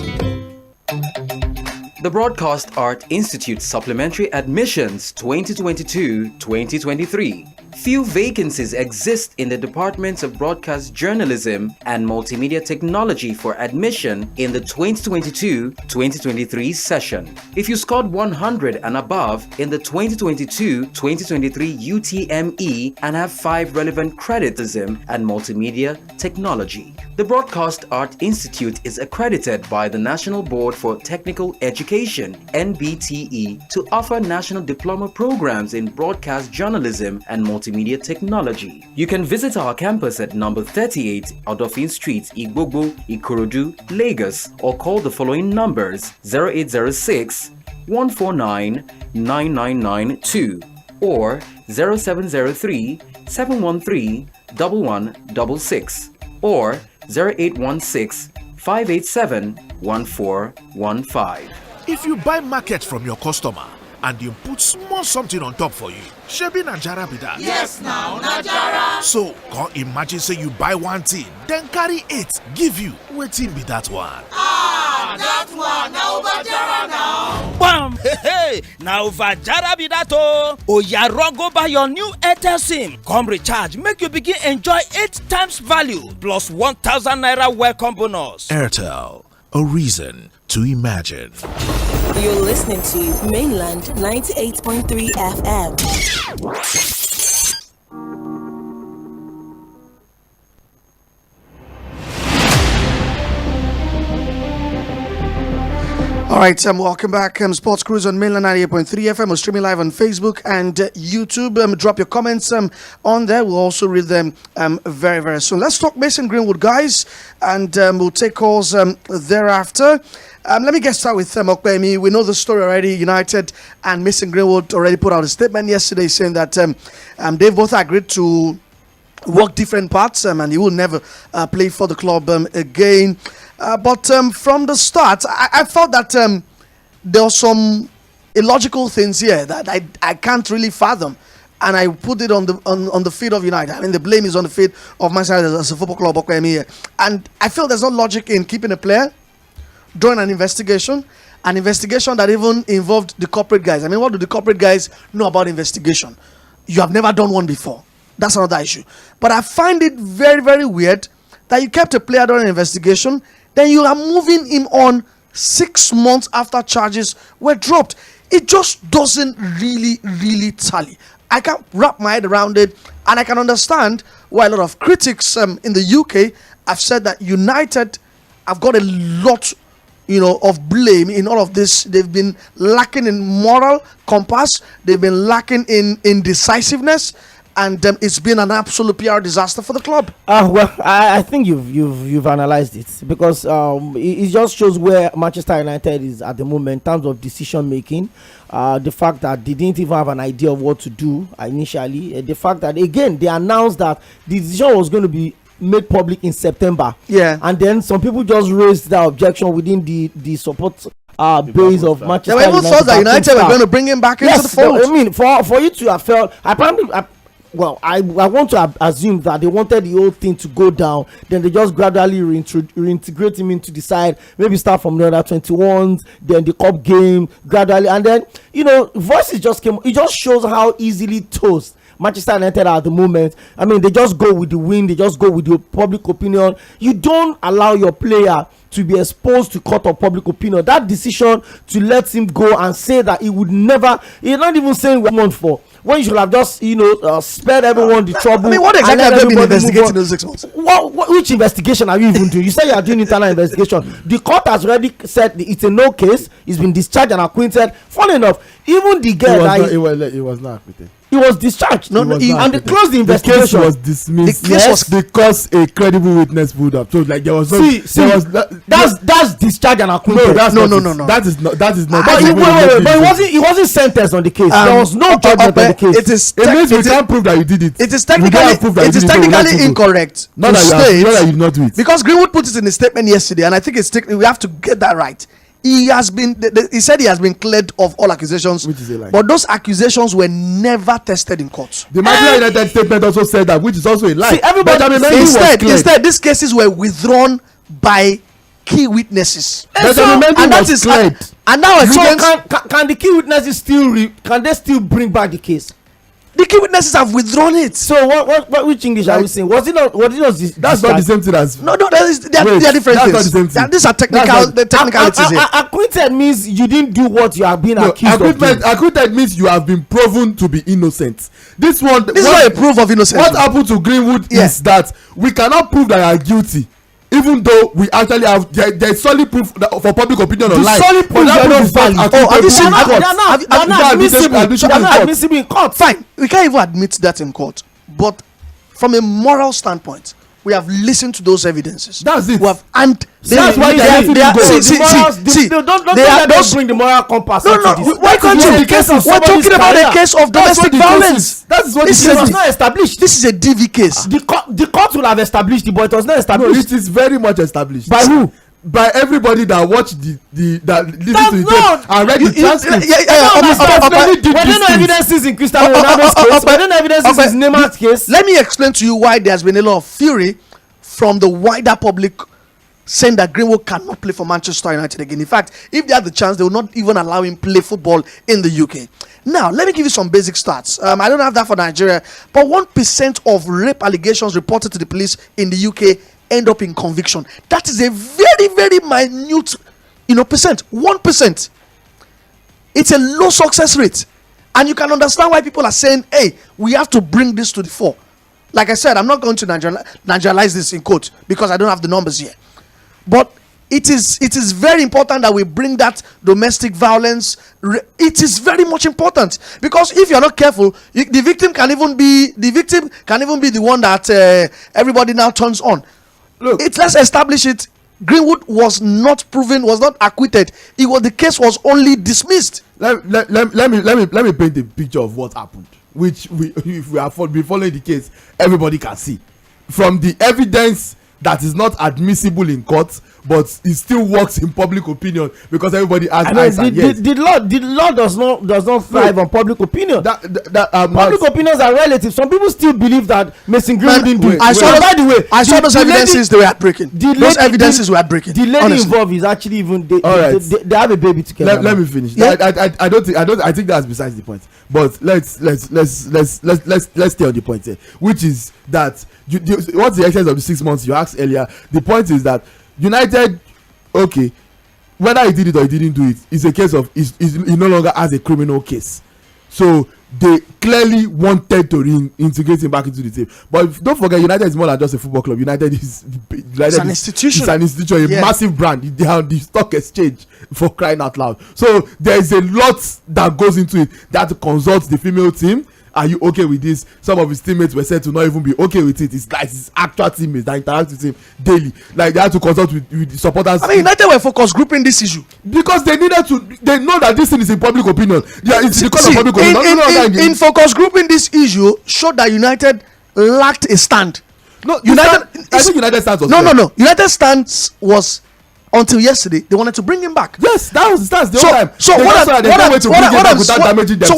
The Broadcast Art Institute Supplementary Admissions 2022-2023. Few vacancies exist in the Departments of Broadcast Journalism and Multimedia Technology for admission in the 2022-2023 session. If you scored 100 and above in the 2022-2023 UTME and have 5 relevant credits in and Multimedia Technology. The Broadcast Art Institute is accredited by the National Board for Technical Education (NBTE) to offer national diploma programs in broadcast journalism and multimedia technology. You can visit our campus at number 38 Odofin Street, Igbobo, Ikorodu, Lagos, or call the following numbers: 0806 149 9992 or 0703 713 1166 or 0816 587 1415. If you buy market from your customer and you put small something on top for you, shebi na jara be that. Yes now, na jara. So come imagine say you buy one thing, then carry 8 give you. Wetin be that one? That one na over jara now. Bam! Hey, na over jara be that o. Oya run go buy your new Airtel SIM. Come recharge, make you begin enjoy 8 times value plus 1,000 naira welcome bonus. Airtel, a reason to imagine. You're listening to Mainland 98.3 FM. All right, welcome back. Sports Cruise on Mainland 98.3 FM. We're streaming live on Facebook and YouTube. Drop your comments on there. We'll also read them very, very soon. Let's talk Mason Greenwood, guys, and we'll take calls thereafter. Let me get started with Okpemi. We know the story already. United and Mason Greenwood already put out a statement yesterday saying that they've both agreed to work different parts and he will never play for the club again. But from the start, I felt that there were some illogical things here that I can't really fathom, and I put it on the feet of United. I mean, the blame is on the feet of Manchester United as a football club, here. And I feel there's no logic in keeping a player during an investigation that even involved the corporate guys. I mean, what do the corporate guys know about investigation? You have never done one before. That's another issue. But I find it very, very weird that you kept a player during an investigation, then you are moving him on 6 months after charges were dropped. It just doesn't really tally. I can't wrap my head around it, and I can understand why a lot of critics in the UK have said that United have got a lot, of blame in all of this. They've been lacking in moral compass. They've been lacking in decisiveness. And it's been an absolute PR disaster for the club. Well, I think you've analyzed it, because it just shows where Manchester United is at the moment in terms of decision making. The fact that they didn't even have an idea of what to do initially. The fact that, again, they announced that the decision was going to be made public in September. Yeah. And then some people just raised that objection within the support base of Manchester United. They even thought that United were going to bring him back into the fold. I mean, for you to have felt, I want to assume that they wanted the whole thing to go down, then they just gradually reintegrate him into the side, maybe start from the under 21s, then the cup game gradually, and then voices just came. It just shows how easily toast Manchester United are at the moment. I mean, they just go with the wind, they just go with the public opinion. You don't allow your player to be exposed to court of public opinion. That decision to let him go and say that he would never, he's not even saying what month for, when you should have just spared everyone the trouble. I mean, what exactly have they been investigating those 6 months? Which investigation are you even doing? You say you are doing internal investigation. The court has already said it's a no case. He's been discharged and acquitted. Funny enough, even the girl it was not acquitted. He was discharged. No, He was and not they closed the The case investigation. was dismissed. The case was- because a credible witness pulled up. So like there was no. That's discharge and acquitted. No, that's No, not no, it. no. That is not. That is not. But that's he, the way but it is. he wasn't sentenced on the case. There was no judgment on the case. It is It means we it is- can't prove that you did it. it is We can't technically prove that you it is did it, so we're not technically able. incorrect Not to that you have- state not that you did not do it. because Greenwood put it in his statement yesterday, and I think it's we have to get that right. He has been he said he has been cleared of all accusations, Which is a lie. but those accusations were never tested in court. The Manchester United statement also said that, which is also a lie. See, everybody- Benjamin Mendy was cleared. Instead, these cases were withdrawn by key witnesses. Benjamin Mendy and that was is cleared. and now So evidence, can the key witnesses can they still bring back the case? the key witnesses have withdrawn it. So what which English are we saying? Was it not this, That's not the same thing as. No, they are Wait, different that's things. not the same thing. These are the technicalities here. Acquitted means you didn't do what you are being No, accused of doing. acquitted means you have been proven to be innocent. This one. This is not a proof of innocence. What happened to Greenwood is that we cannot prove that you are guilty, even though we actually have there is solid proof for public opinion online. solid proof But that they are proof not is valid. not Oh, have you seen acceptable in court? court. They're not admissible. admissible They're in not court. admissible in court. Fine, we can't even admit that in court. But from a moral standpoint, we have listened to those evidences. That's it. We have, and That's why they have to they are, go. see, Don't they are let those. us bring the moral compass No, into no. this. Why can't what you? the case of We're somebody's talking about a career. case of That's what domestic the case violence. is. That is what This the It case was is. not established. This is a DV case. The court will have established it, but it was not No, established. it is very much established. By who? By everybody that watched that listened to the No, tape and read the transcript. Were there no evidences in Cristiano Ronaldo's case? Were there no evidences in Neymar's case? Let me explain to you why there has been a lot of fury from the wider public saying that Greenwood cannot play for Manchester United again. In fact, if they had the chance, they would not even allow him play football in the UK. Now, let me give you some basic stats. I don't have that for Nigeria, but 1% of rape allegations reported to the police in the UK end up in conviction. That is a very, very minute, percent. 1%. It's a low success rate, and you can understand why people are saying, "Hey, we have to bring this to the fore." Like I said, I'm not going to Nigerialize this in quote because I don't have the numbers here. But it is very important that we bring that domestic violence. It is very much important because if you're not careful, the victim can even be the one that everybody now turns on. Look, Let's establish it. Greenwood was not proven, was not acquitted. The case was only dismissed. Let me paint a picture of what happened, which if we have been following the case, everybody can see from the evidence that is not admissible in court, but it still works in public opinion because everybody has eyes and ears. The law does not thrive on public opinion. Public opinions are relative. Some people still believe that Mason Greenwood didn't do it. I saw those the evidences. They were heartbreaking. Those evidences were heartbreaking. The lady honestly. involved is actually even they have a baby together. Let me finish. Yeah. I think that's besides the point. But let's stay on the point here, which is that what's the essence of the 6 months you asked earlier? The point is that United, okay, whether he did it or he didn't do it, it's a case of he no longer has a criminal case. So they clearly wanted to reintegrate him back into the team. But don't forget, United is more than just a football club. United is an institution. It's an institution, a massive brand. They are the stock exchange, for crying out loud. So there is a lot that goes into it. They have to consult the female team. Are you okay with this? Some of his teammates were said to not even be okay with it. It's like his actual teammates that interact with him daily. Like they had to consult with the supporters. I mean, United were focus grouping this issue because they needed to. They know that this thing is in public opinion. Yeah, it's because of public opinion. In focus grouping this issue showed that United lacked a stand. No, I think United stance was no. United stance was until yesterday they wanted to bring him back. Yes, that was the time. So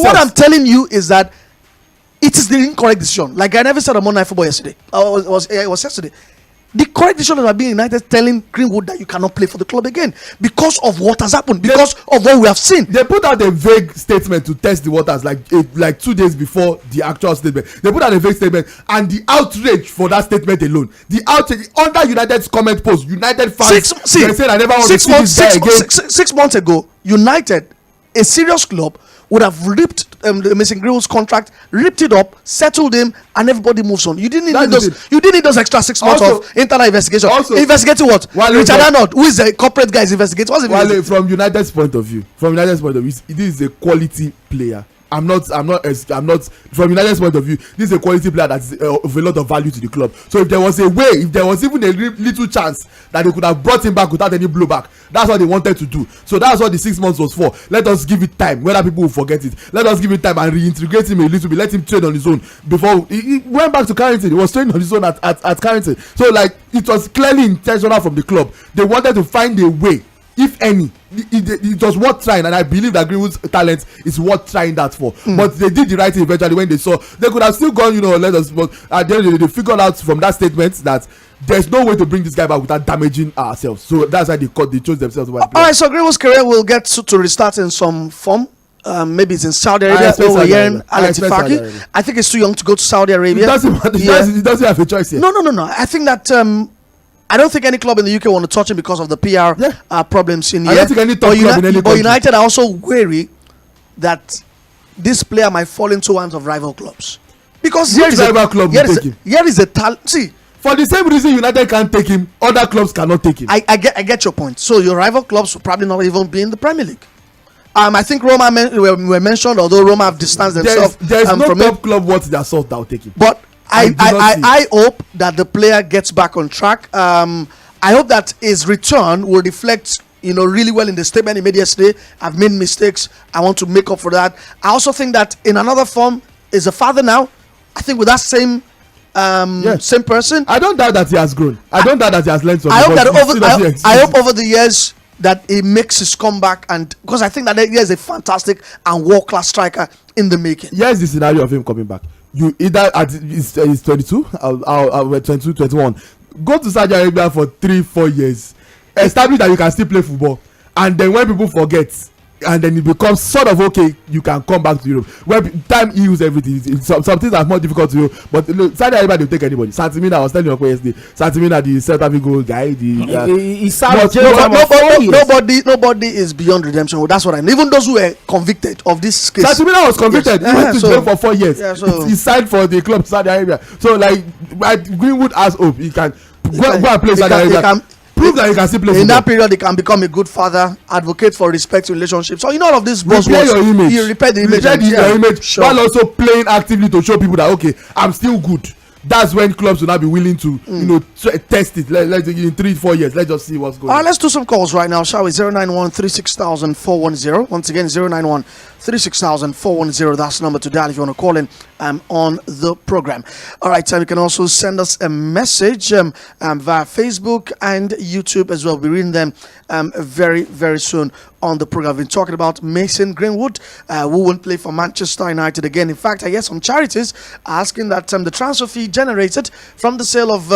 what I'm telling you is that it is the incorrect decision. Like I never said on Monday Night Football yesterday. It was yesterday. The correct decision is being United telling Greenwood that you cannot play for the club again because of what has happened, because of what we have seen. They put out a vague statement to test the waters, like 2 days before the actual statement. They put out a vague statement, and the outrage for that statement alone, the outrage under United's comment post, United fans they said I never want to see this guy again. 6 months ago, United, a serious club, would have ripped Mason Greenwood's contract, ripped it up, settled him, and everybody moves on. You didn't need those extra 6 months of internal investigation. Investigating what? Richard Arnold, who is the corporate guy, is investigating. What's from United's point of view, this is a quality player. I'm not from United's point of view. This is a quality player that's of a lot of value to the club. So if there was a way, if there was even a little chance that they could have brought him back without any blowback, that's what they wanted to do. So that's what the 6 months was for. Let us give it time. Whether people will forget it, let us give it time and reintegrate him a little bit. Let him train on his own. Before he went back to Carrington, he was training on his own at Carrington. So like it was clearly intentional from the club. They wanted to find a way, if any. It was worth trying, and I believe that Greenwood's talent is worth trying that for. But they did the right thing eventually when they saw they could have still gone, let us. But at the end of the day, they figured out from that statement that there's no way to bring this guy back without damaging ourselves. So that's why they chose themselves. All right, so Greenwood's career will get to restart in some form. Maybe it's in Saudi Arabia. We're hearing Al Ettifaqi. I think it's too young to go to Saudi Arabia. It doesn't have a choice here. No. I think that. I don't think any club in the UK want to touch him because of the PR problems in here. I don't think any top club in any country. But United are also wary that this player might fall into hands of rival clubs. Because here is a talent. See, for the same reason United can't take him, other clubs cannot take him. I get your point. So your rival clubs will probably not even be in the Premier League. I think Roma were mentioned, although Roma have distanced themselves there's no top club worth their salt that will take him. But I hope that the player gets back on track. I hope that his return will reflect, really well in the statement he made yesterday. I've made mistakes. I want to make up for that. I also think that in another form, is a father now. I think with that same person. I don't doubt that he has grown. I don't doubt that he has learned something. I hope over the years that he makes his comeback, and because I think that he is a fantastic and world-class striker in the making. Here's the scenario of him coming back. You either he's 22, 22, 21. Go to Saudi Arabia for 3-4 years. Establish that you can still play football, and then when people forget, and then it becomes sort of okay, you can come back to Europe. Where time heals everything. Some things are more difficult to do. But look, Saudi Arabia will take anybody. Santimina, I was telling you yesterday. Santimina, the Celta Vigo guy. Nobody is beyond redemption. That's what I mean. Even those who were convicted of this case. Santimina was convicted. He went to jail for 4 years. He signed for the club Saudi Arabia. So like Greenwood has hope. He can go and play Saudi Arabia. Prove that you can still play football. In that period, he can become a good father, advocate for respect in relationships. So all of this buzzwords. Repair your image. You repair the image. Your image while also playing actively to show people that okay, I'm still good. That's when clubs will now be willing to test it. Let's in 3-4 years. Let's just see what's going on. Let's do some calls right now, shall we? 091-36000-410. Once again, 091-36000-410. That's the number to dial if you want to call in on the program. All right, you can also send us a message via Facebook and YouTube as well. We'll be reading them very, very soon on the program. We've been talking about Mason Greenwood, who won't play for Manchester United again. In fact, I guess some charities are asking that the transfer fee generated from the sale of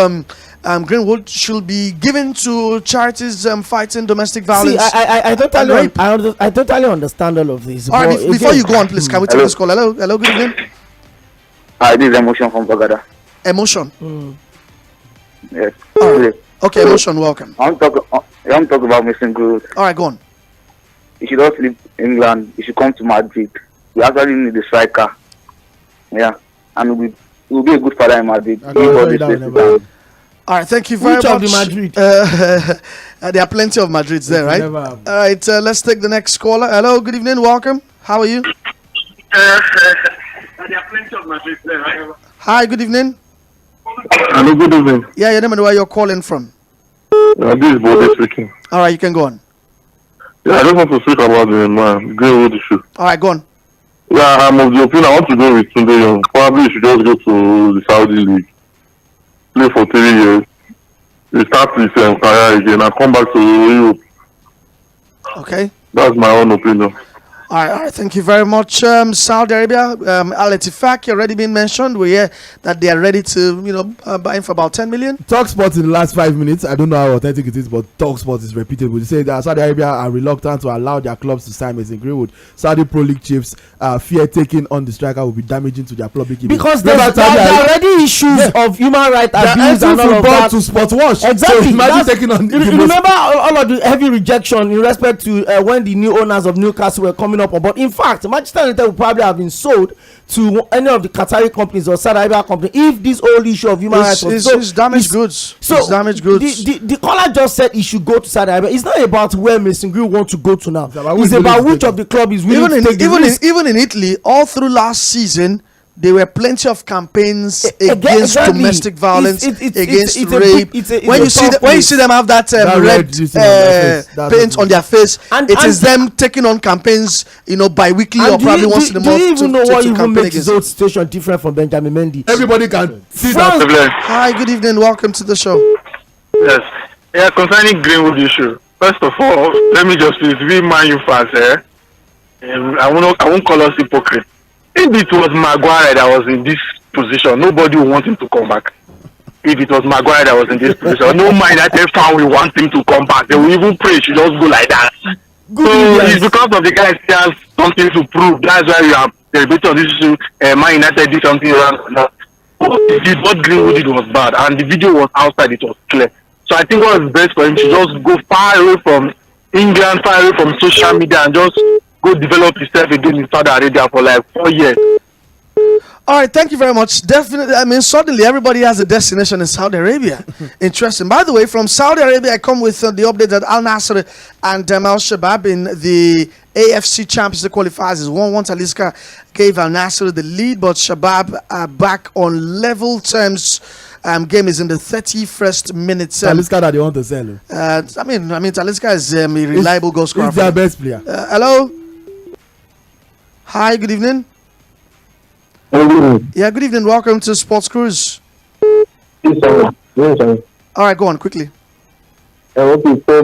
Greenwood should be given to charities fighting domestic violence. See, I totally understand all of this. All right, before you go on, please, can we take this call? Hello, good evening. Hi, this is Emotion from Bagada. Emotion. Yes. Okay, Emotion, welcome. I want to talk about Mason Greenwood. All right, go on. He should not leave England. He should come to Madrid. We actually need a striker. Yeah, and he will be a good father in Madrid. All right, thank you very much. Which of the Madrid? There are plenty of Madrids there, right? All right, let's take the next caller. Hello, good evening, welcome. How are you? There are plenty of Madrids there, right? Hi, good evening. Hello, good evening. Yeah, your name and where you're calling from. This is Bode speaking. All right, you can go on. Yeah, I just want to speak about the Greenwood issue. All right, go on. Yeah, I'm of the opinion I want to go with Tunde Young. Probably you should just go to the Saudi League, play for 3 years, restart his career again, and come back to Europe. Okay. That's my own opinion. All right, thank you very much. Saudi Arabia, Al Ettifaqi already been mentioned. We hear that they are ready to, buy him for about 10 million. TalkSport in the last 5 minutes, I don't know how authentic it is, but TalkSport is reputable. They say that Saudi Arabia are reluctant to allow their clubs to sign Mason Greenwood. Saudi Pro League chiefs fear taking on the striker will be damaging to their public image. Because there are already issues of human rights abuse and all of that. To sport wash. Exactly. So taking on remember all of the heavy rejection in respect to when the new owners of Newcastle were coming coming up on. But in fact, Manchester United will probably have been sold to any of the Qatari companies or Saudi Arabia company if this whole issue of human rights was it's damaged goods. So it's damaged goods. The caller just said he should go to Saudi Arabia. It's not about where Mason Green wants to go to now. It's about which of the club is willing to take the risk. Even in Italy, all through last season, there were plenty of campaigns against domestic violence, against rape. When you see them have that red paint on their face, it is them taking on campaigns, bi-weekly or probably once in a month. Do you even know what even makes his own situation different from Benjamin Mendy? Everybody can see that. Hi, good evening. Welcome to the show. Yes. Yeah, concerning Greenwood issue. First of all, let me just please be Man U fans. I won't call us hypocrite. If it was Maguire that was in this position, nobody would want him to come back. If it was Maguire that was in this position, no Man United fan will want him to come back. They will even pray he should just go like that. It's because of the guy still has something to prove. That's why we are debating on this issue. Man United did something wrong. What Greenwood did was bad, and the video was outside. It was clear. So I think what is best for him to just go far away from England, far away from social media, and just go develop himself again in Saudi Arabia for like 4 years. All right, thank you very much. Definitely, I mean, suddenly everybody has a destination in Saudi Arabia. Interesting. By the way, from Saudi Arabia, I come with the update that Al Nassr and Al Shabab in the AFC Champions League qualifiers is 1-1. Talisca gave Al Nassr the lead, but Shabab are back on level terms. Game is in the 31st minute. Talisca that they want to sell. I mean, Talisca is a reliable goal scorer. He's their best player. Hello. Hi. Good evening. Yeah. Good evening. Welcome to Sports Cruise. Yes, sir. All right. Go on quickly. Okay. So,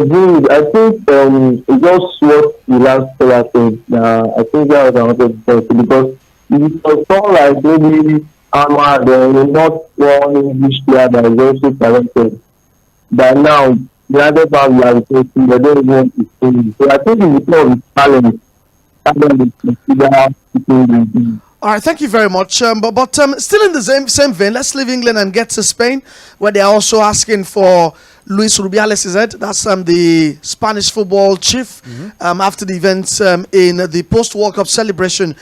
I think it just what the last player said. I think that was another point because it was not like maybe. Not one English player that is also talented. But now, the other part we are replacing, they don't want to stay. So I think it's because of talent. All right, thank you very much. But still in the same vein, let's leave England and get to Spain, where they're also asking for Luis Rubiales, is it? That's the Spanish football chief after the events in the post-World Cup celebration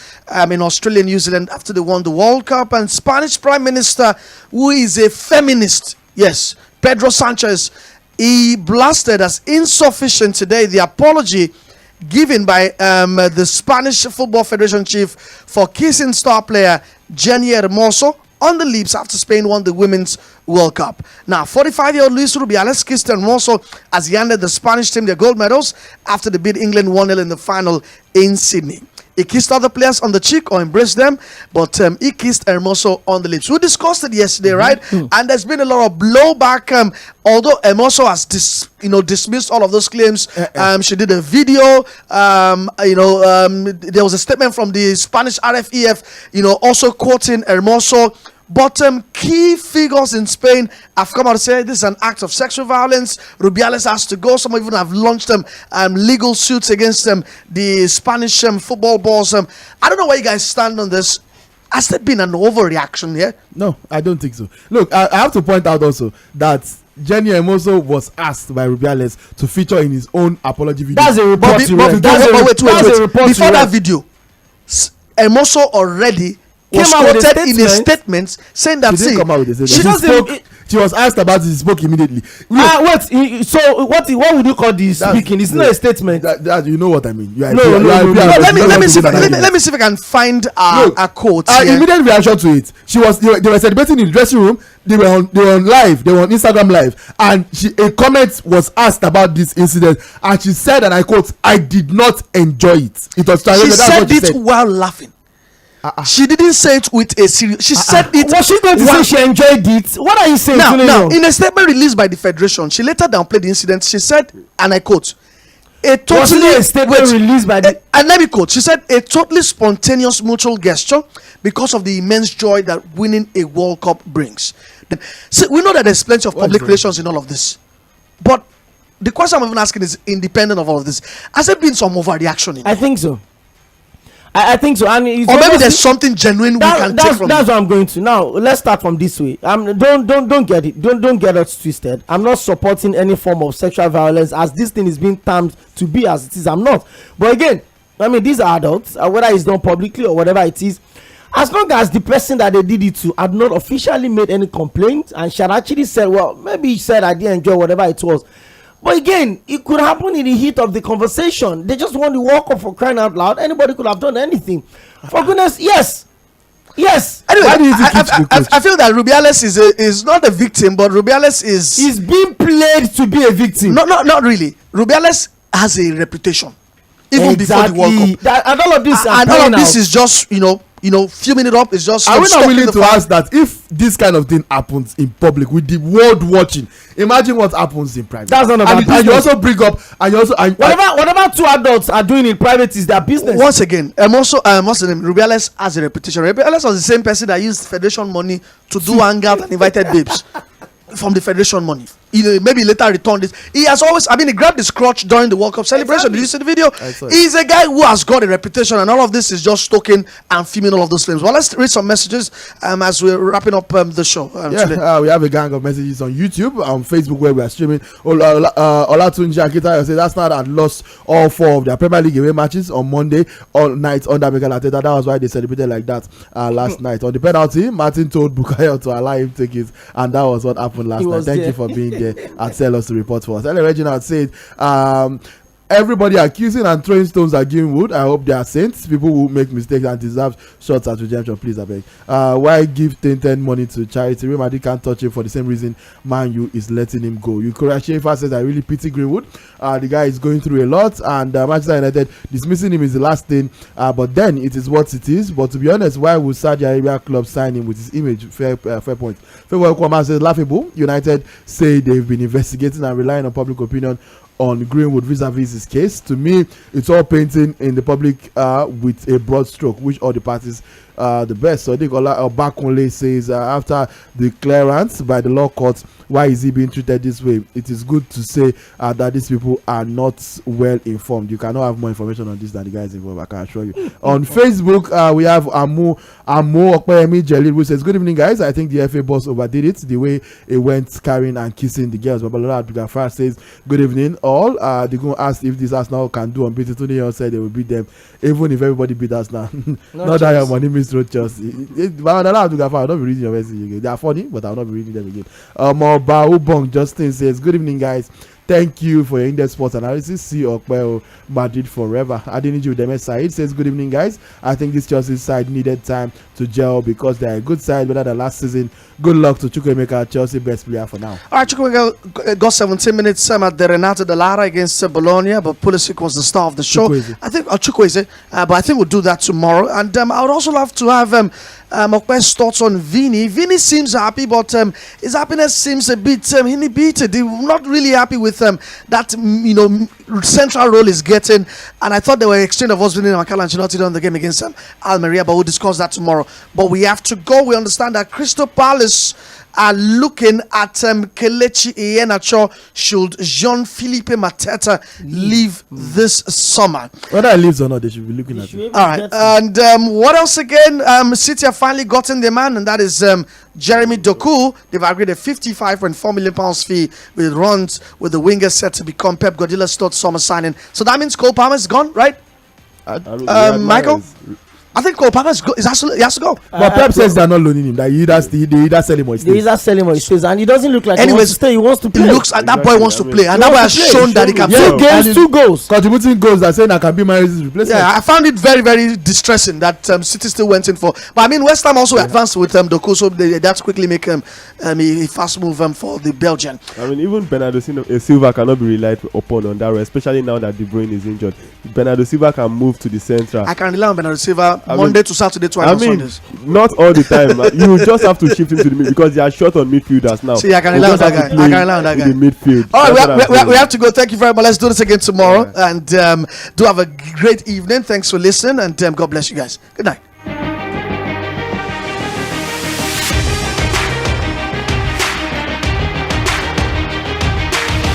in Australia and New Zealand after they won the World Cup. And Spanish Prime Minister, who is a feminist, yes, Pedro Sanchez, he blasted as insufficient today the apology given by the Spanish Football Federation chief for kissing star player Jenny Hermoso on the lips after Spain won the Women's World Cup. Now, 45-year-old Luis Rubiales kissed Hermoso as he handed the Spanish team their gold medals after they beat England 1-0 in the final in Sydney. He kissed other players on the cheek or embraced them, but he kissed Hermoso on the lips. We discussed it yesterday, right? And there's been a lot of blowback. Although Hermoso has dismissed all of those claims, she did a video. There was a statement from the Spanish RFEF, also quoting Hermoso. But key figures in Spain have come out to say this is an act of sexual violence. Rubiales has to go. Some even have launched legal suits against the Spanish football boss. I don't know where you guys stand on this. Has there been an overreaction here? No, I don't think so. Look, I have to point out also that Jenny Hermoso was asked by Rubiales to feature in his own apology video. That's a report. Wait. Before that video, Hermoso already was quoted in a statement saying that she didn't come out with a statement. She was asked about it. She spoke immediately. Wait. So what would you call this speaking? It's not a statement. You know what I mean. No. Let me see if I can find a quote. Immediate reaction to it. They were celebrating in the dressing room. They were on live. They were on Instagram live, and a comment was asked about this incident, and she said, and I quote, "I did not enjoy it." It was she said it while laughing. She didn't say it with a serious. She said it. Was she going to say she enjoyed it? What are you saying? Now, in a statement released by the Federation, she later downplayed the incident. She said, and I quote, a statement released by the. And let me quote. She said, "A totally spontaneous mutual gesture because of the immense joy that winning a World Cup brings." So we know that there's plenty of public relations in all of this, but the question I'm even asking is independent of all of this. Has there been some overreaction? I think so. I think so, and or maybe there's something genuine we can take from. That's what I'm going to. Now let's start from this way. Don't get it. Don't get us twisted. I'm not supporting any form of sexual violence as this thing is being termed to be as it is. I'm not. But again, I mean, these are adults, whether it's done publicly or whatever it is. As long as the person that they did it to had not officially made any complaint and she had actually said, well, maybe she said I didn't enjoy whatever it was. But again, it could happen in the heat of the conversation. They just want to walk up for crying out loud. Anybody could have done anything. For goodness, yes. Anyway, I feel that Rubiales is not a victim, but Rubiales is being played to be a victim. Not really. Rubiales has a reputation, even before the World Cup. And all of this, is just filming it up. Is just. Are we not willing to ask that if this kind of thing happens in public with the world watching, imagine what happens in private? That's not about and you also bring up, and you also whatever two adults are doing in private is their business. Once again, what's the name? Rubiales has a reputation. Rubiales was the same person that used federation money to do hangout and invited babes from the federation money. Maybe later returned it. He has always, he grabbed his crotch during the World Cup celebration. Exactly. Did you see the video? He's a guy who has got a reputation, and all of this is just stoking and filming all of those films. Well, let's read some messages as we're wrapping up the show. We have a gang of messages on YouTube, on Facebook, where we are streaming. Olatunji Akita said Arsenal had lost all 4 of their Premier League away matches on Monday all night under Mikel Arteta. That was why they celebrated like that last night. On the penalty, Martin told Bukayo to allow him to take it, and that was what happened last night. Thank you for being there and tell us to report for us. Ellen Reginald said, everybody accusing and throwing stones at Greenwood. I hope they are saints. People who make mistakes and deserve shots at redemption. Please, I beg. Why give 10 money to charity? Real Madrid can't touch him for the same reason Man U is letting him go. Yukura Shefa says, I really pity Greenwood. The guy is going through a lot, and Manchester United dismissing him is the last thing. But then it is what it is. But to be honest, why would Saudi Arabia club sign him with his image? Fair point. Fair Kwama says, laughable. United say they've been investigating and relying on public opinion on Greenwood vis-a-vis his case. To me, it's all painting in the public with a broad stroke, which all the parties the best. So I think Obakunle says after the clearance by the law court, why is he being treated this way? It is good to say that these people are not well informed. You cannot have more information on this than the guys involved, I can assure you. On Facebook, we have Amu Okpeyemi Jelil, who says, good evening, guys. I think the FA boss overdid it, the way it went carrying and kissing the girls. Babalola Abdulgafar says, good evening, all. They're going to ask if this Arsenal can do unbeaten. Today said they will beat them, even if everybody beat us now. Not that your money means road Chelsea. Babalola Abdulgafar, I'll not be reading your message again. They are funny, but I'll not be reading them again. Baubong Justin says, good evening, guys. Thank you for your in-depth sports analysis. See Okpeo Madrid forever. Adeniji Udeme Said says, good evening, guys. I think this Chelsea side needed time to gel because they're a good side better than last season. Good luck to Chukwuemeka, Chelsea best player for now. All right, Chukwuemeka got 17 minutes at the Renato De Lara against Bologna, but Pulisic was the star of the show. I think Chukwueze, but I think we'll do that tomorrow. And I would also love to have Okpe's thoughts on Vini. Vini seems happy, but his happiness seems a bit inhibited. He's not really happy with that central role he's getting. And I thought there were exchange of us winning Mikel Ancelotti on the game against Almeria, but we'll discuss that tomorrow. But we have to go. We understand that Crystal Palace are looking at Kelechi Iheanacho should Jean-Philippe Mateta leave this summer. Whether he leaves or not, they should be looking at him. All right. And what else again? City have finally gotten their man, and that is Jeremy Doku. They've agreed a £55.4 million fee with runs with the winger set to become Pep Guardiola's third summer signing. So that means Cole Palmer is gone, right? Michael? I think Cole Palmer he has to go. But Pep says they're not loaning him. That they either sell him or he stays. They either sell him or he stays. And he doesn't look like he wants to stay. He wants to play. He looks that boy wants to play. And that boy has shown that he can play. 2 games, 2 goals. Contributing goals that saying I can be my replacement. Yeah, I found it very, very distressing that City still went in for. But I mean, West Ham also advanced with Doku, so they had to quickly make a fast move for the Belgian. I mean, even Bernardo Silva cannot be relied upon on that, especially now that De Bruyne is injured. Bernardo Silva can move to the central. I can rely on Bernardo Silva Monday to Saturday. Sundays. Not all the time. You just have to shift him to the mid because they are short on midfielders now. See, I can rely on that guy. I can rely on that guy. In the midfield. All right, we have to go. Thank you very much. Let's do this again tomorrow. And do have a great evening. Thanks for listening. And God bless you guys. Good night.